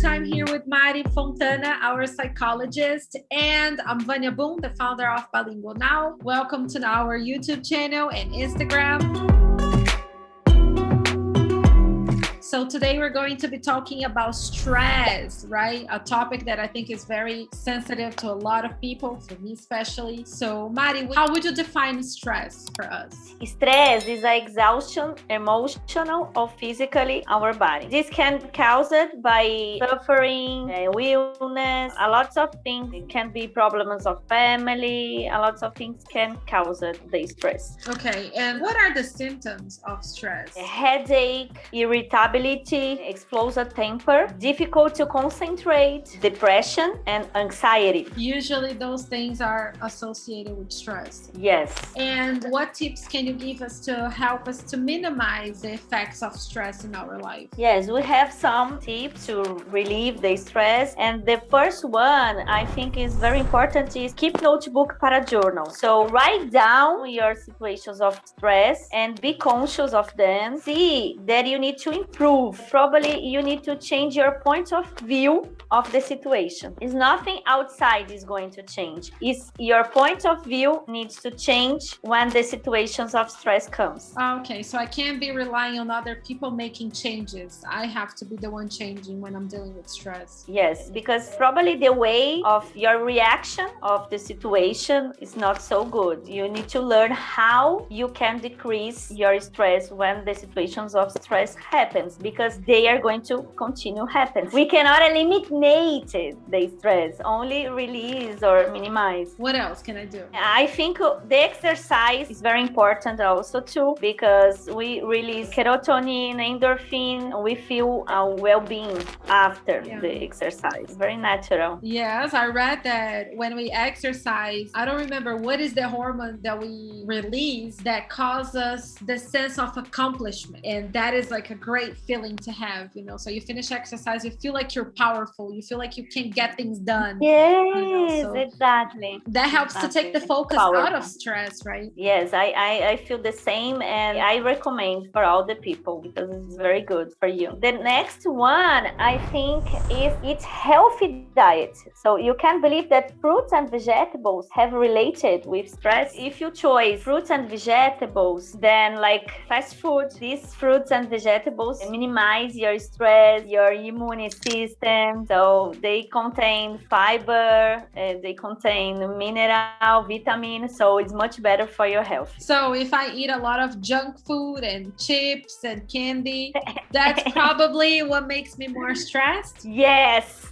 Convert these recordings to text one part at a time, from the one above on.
time here with Mari Fontana, our psychologist, and I'm Vanya Boom, the founder of Bilingual Now. Welcome to our YouTube channel and Instagram. So today we're going to be talking about stress, right? A topic that I think is very sensitive to a lot of people, for me especially. So Mari, how would you define stress for us? Stress is an exhaustion, emotional or physically, our body. This can be caused by suffering, illness, a lot of things. It can be problems of family, a lot of things can cause the stress. Okay, and what are the symptoms of stress? Headache, irritability, explosive temper, difficult to concentrate, depression, and anxiety. Usually those things are associated with stress. Yes. And what tips can you give us to help us to minimize the effects of stress in our life? Yes, we have some tips to relieve the stress. And the first one I think is very important is keep notebook para journal. So write down your situations of stress and be conscious of them. See that you need to improve. Probably you need to change your point of view of the situation. It's nothing outside is going to change. It's your point of view needs to change when the situations of stress comes. Okay, so I can't be relying on other people making changes. I have to be the one changing when I'm dealing with stress. Yes, because probably the way of your reaction of the situation is not so good. You need to learn how you can decrease your stress when the situations of stress happens, because they are going to continue happen. We cannot eliminate the stress, only release or minimize. What else can I do? I think the exercise is very important also too, because we release serotonin, endorphin, we feel well-being after the exercise. Very natural. Yes, I read that when we exercise, I don't remember what is the hormone that we release that causes us the sense of accomplishment. And that is like a great feeling to have, you know. So you finish exercise, you feel like you're powerful, you feel like you can get things done. Yes, so exactly. That helps to take the focus out of stress, right? Yes, I feel the same, and I recommend for all the people because it's very good for you. The next one I think is eat healthy diet. So you can believe that fruits and vegetables have related with stress. If you choose fruits and vegetables, then like fast food, these fruits and vegetables minimize your stress, your immune system. So they contain fiber, they contain mineral, vitamins, so it's much better for your health. So if I eat a lot of junk food and chips and candy, that's probably what makes me more stressed? Yes,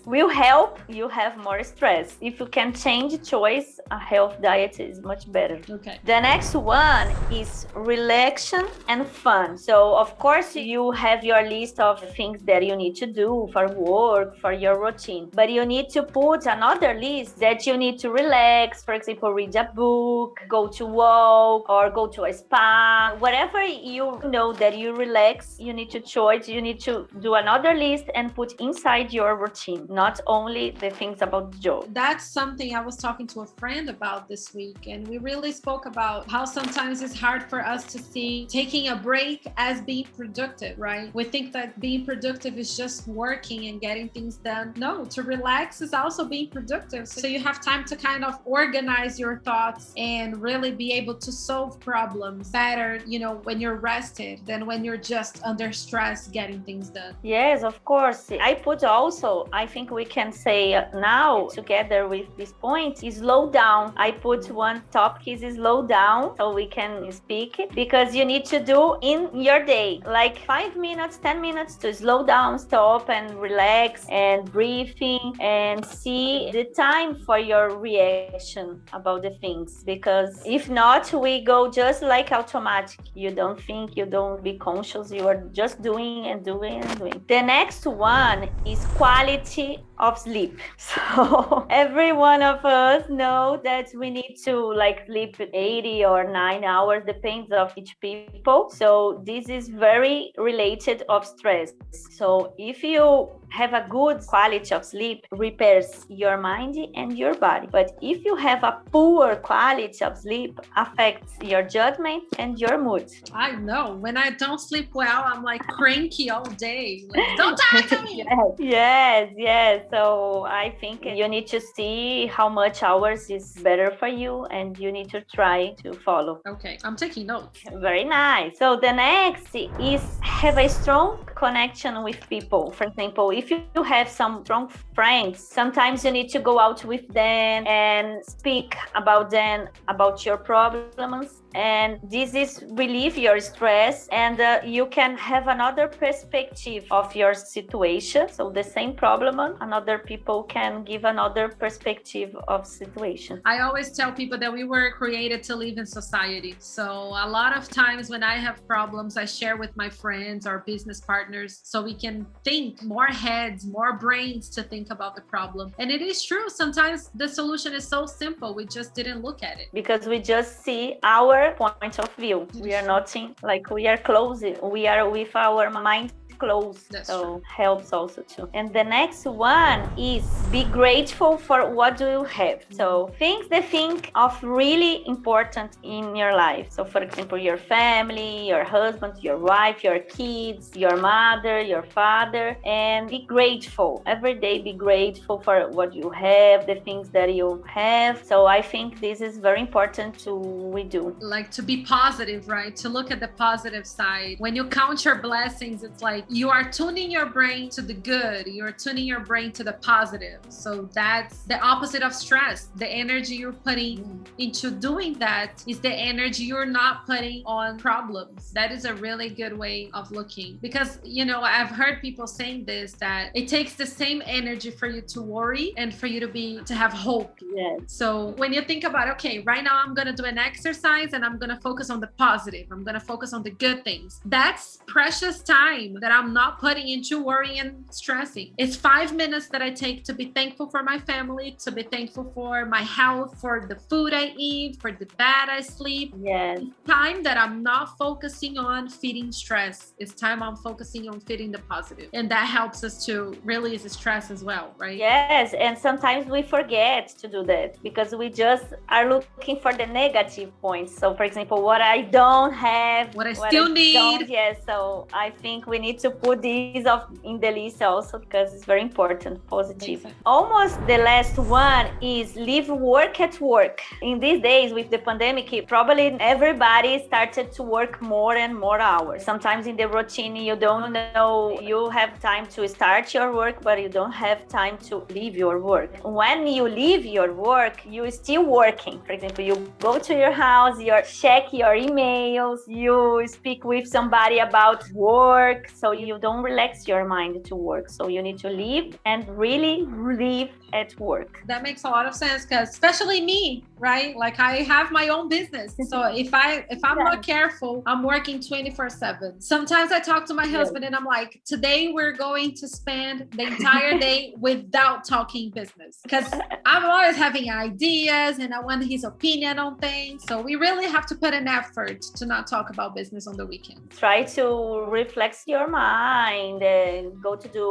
will help you have more stress. If you can change choice, a health diet is much better. Okay. The next one is relaxation and fun. So of course you have your list of things that you need to do for work, for your routine, but you need to put another list that you need to relax. For example, read a book, go to walk, or go to a spa. Whatever you know that you relax, you need to choose. You need to do another list and put inside your routine, not only the things about the job. That's something I was talking to a friend about this week, and we really spoke about how sometimes it's hard for us to see taking a break as being productive, right? We think that being productive is just working and getting things done. No, to relax is also being productive. So you have time to kind of organize your thoughts and really be able to solve problems better, you know, when you're rested than when you're just under stress getting things done. Yes, of course. I put also, I think we can say now together with this point is slow down. I put one topic is slow down so we can speak, because you need to do in your day like 5 minutes, 10 minutes to slow down, stop and relax and breathing and see the time for your reaction about the things, because if not we go just like automatic. You don't think, you don't be conscious, you are just doing and doing and doing. The next one is quiet quality of sleep. So every one of us know that we need to like sleep 80 or 9 hours, depends of each people. So this is very related of stress. So if you have a good quality of sleep, repairs your mind and your body. But if you have a poor quality of sleep, affects your judgment and your mood. I know. When I don't sleep well, I'm like cranky all day. Like, don't talk to me. Yes. So I think you need to see how much hours is better for you, and you need to try to follow. Okay, I'm taking notes. Very nice. So the next is have a strong connection with people. For example, if you have some strong friends, sometimes you need to go out with them and speak about them, about your problems. And this is relieve your stress, and you can have another perspective of your situation. So the same problem, another people can give another perspective of situation. I always tell people that we were created to live in society. So a lot of times when I have problems, I share with my friends or business partners so we can think more heads, more brains to think about the problem. And it is true. Sometimes the solution is so simple. We just didn't look at it. Because we just see our point of view. We are not in, like we are close. We are with our mind close. That's so true. Helps also too. And the next one is be grateful for what do you have. So think of really important in your life. So for example, your family, your husband, your wife, your kids, your mother, your father, and be grateful. Every day be grateful for what you have, the things that you have. So I think this is very important we do. Like to be positive, right? To look at the positive side. When you count your blessings, it's like you are tuning your brain to the good. You're tuning your brain to the positive. So that's the opposite of stress. The energy you're putting into doing that is the energy you're not putting on problems. That is a really good way of looking, because, you know, I've heard people saying this, that it takes the same energy for you to worry and for you to have hope. Yes. So when you think about, okay, right now I'm going to do an exercise and I'm going to focus on the positive. I'm going to focus on the good things. That's precious time that I'm not putting into worrying and stressing. It's 5 minutes that I take to be thankful for my family, to be thankful for my health, for the food I eat, for the bed I sleep. Yes. It's time that I'm not focusing on feeding stress. It's time I'm focusing on feeding the positive. And that helps us to release the stress as well, right? Yes, and sometimes we forget to do that because we just are looking for the negative points. So for example, what I don't have, what I still need. Yes, so I think we need to put these in the list also because it's very important, positive. Almost the last one is leave work at work. In these days with the pandemic, probably everybody started to work more and more hours. Sometimes in the routine, you don't know, you have time to start your work, but you don't have time to leave your work. When you leave your work, you're still working. For example, you go to your house, you check your emails, you speak with somebody about work, so you don't relax your mind to work. So you need to leave and really live at work. That makes a lot of sense, because especially me, right? Like I have my own business. So if I'm not careful, I'm working 24/7. Sometimes I talk to my husband and I'm like, today we're going to spend the entire day without talking business, because I'm always having ideas and I want his opinion on things. So we really have to put an effort to not talk about business on the weekend. Try to reflex your mind and go to do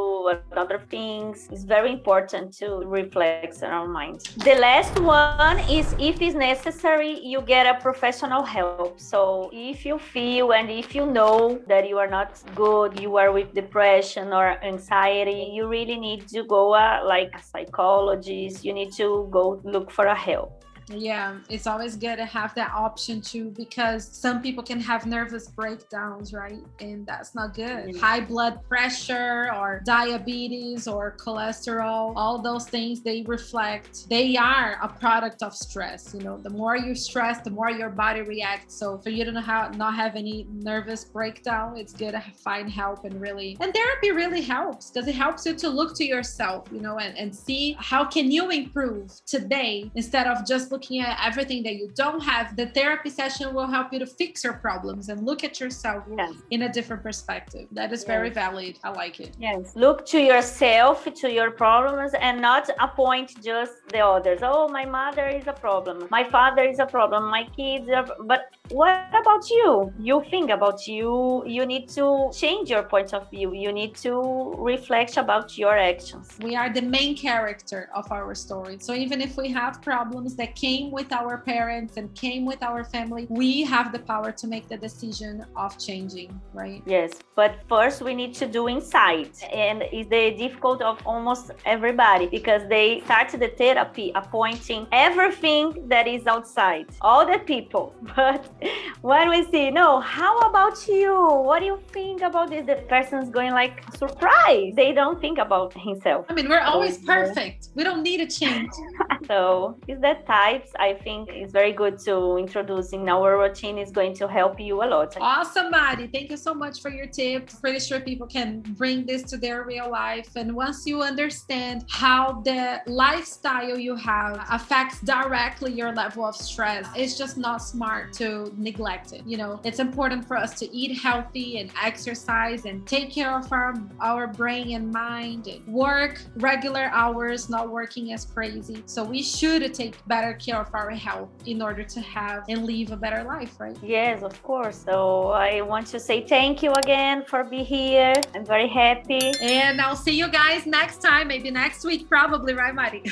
other things. It's very important to reflex our mind. The last one is, if it's necessary, you get a professional help. So if you feel and if you know that you are not good, you are with depression or anxiety, you really need to go like a psychologist. You need to go look for a help. Yeah, it's always good to have that option too, because some people can have nervous breakdowns, right? And that's not good. High blood pressure or diabetes or cholesterol, all those things, they are a product of stress. You know, the more you stress, the more your body reacts. So for you to not have any nervous breakdown, it's good to find help and therapy really helps, because it helps you to look to yourself, you know, and see how can you improve today instead of just looking at everything that you don't have, the therapy session will help you to fix your problems and look at yourself in a different perspective. That is very valid. I like it. Yes. Look to yourself, to your problems, and not appoint just the others. Oh, my mother is a problem. My father is a problem. My kids are... But what about you? You think about you. You need to change your point of view. You need to reflect about your actions. We are the main character of our story. So even if we have problems that came with our parents and came with our family, we have the power to make the decision of changing, right? Yes, but first we need to do inside. And it's the difficult of almost everybody, because they start the therapy appointing everything that is outside, all the people. But when we see, no, how about you? What do you think about this? The person's going like surprise. They don't think about himself. I mean, we're always perfect. We don't need a change. So it's that types, I think it's very good to introduce in our routine. Is going to help you a lot. Awesome, Mari. Thank you so much for your tips. Pretty sure people can bring this to their real life. And once you understand how the lifestyle you have affects directly your level of stress, it's just not smart to neglect it. You know, it's important for us to eat healthy and exercise and take care of our brain and mind and work regular hours, not working as crazy. So we should take better care of our health in order to have and live a better life, right? Yes, of course. So I want to say thank you again for being here. I'm very happy. And I'll see you guys next time, maybe next week, probably, right, Mari?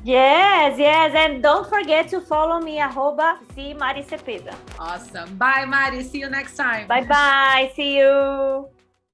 Yes. And don't forget to follow me, @Mari Cepeda. Awesome. Bye, Mari. See you next time. Bye. See you.